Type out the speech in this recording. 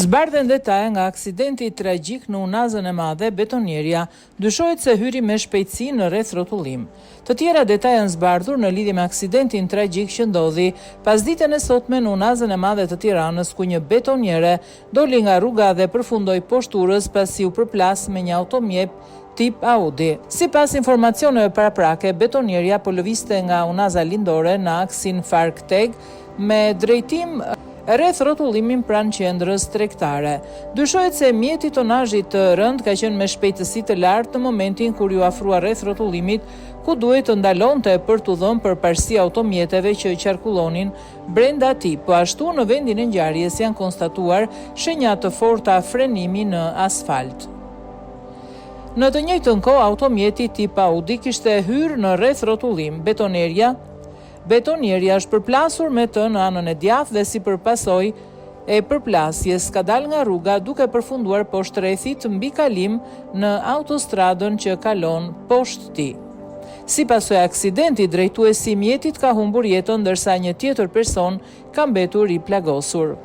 Zbardhen detaje nga aksidenti tragjik në Unazën e Madhe, Betonieria, dyshohet se hyri me shpejtësi në rreth rrotullim. Të tjera detaje janë zbardhur në lidhje me aksidentin tragjik që ndodhi pas ditën e sotme në Unazën e Madhe të Tiranës, ku një betoniere doli nga rruga dhe përfundoi poshtë urës pasi u përplas me një automjep tip Audi. Sipas informacioneve paraprake, betonieria po lëvizte nga Unaza Lindore në aksin Farkteg me drejtim rreth rrotullimin pranë qendrës tregtare. Dyshohet se mjeti tonazhit të rënd ka qenë me shpejtësi të lartë në momentin kur ju afrua rreth rrotullimit, ku duhet të ndalonte për t'u dhënë përparësi automjeteve që qarkullonin brenda tij. Po ashtu në vendin e ngjarjes janë konstatuar shenja të forta frenimi në asfalt. Në të njëjtën kohë, automjeti tip Audi kishte hyrë në rreth rrotullim. Betonieria është përplasur me të në anën e djathtë dhe si pasojë e përplasjes ka dalë nga rruga duke përfunduar poshtë rrethit mbi kalim në autostradën që kalon poshtë tij. Si pasojë e aksidenti, drejtuesi i mjetit ka humbur jetën ndërsa një tjetër person ka mbetur i plagosur.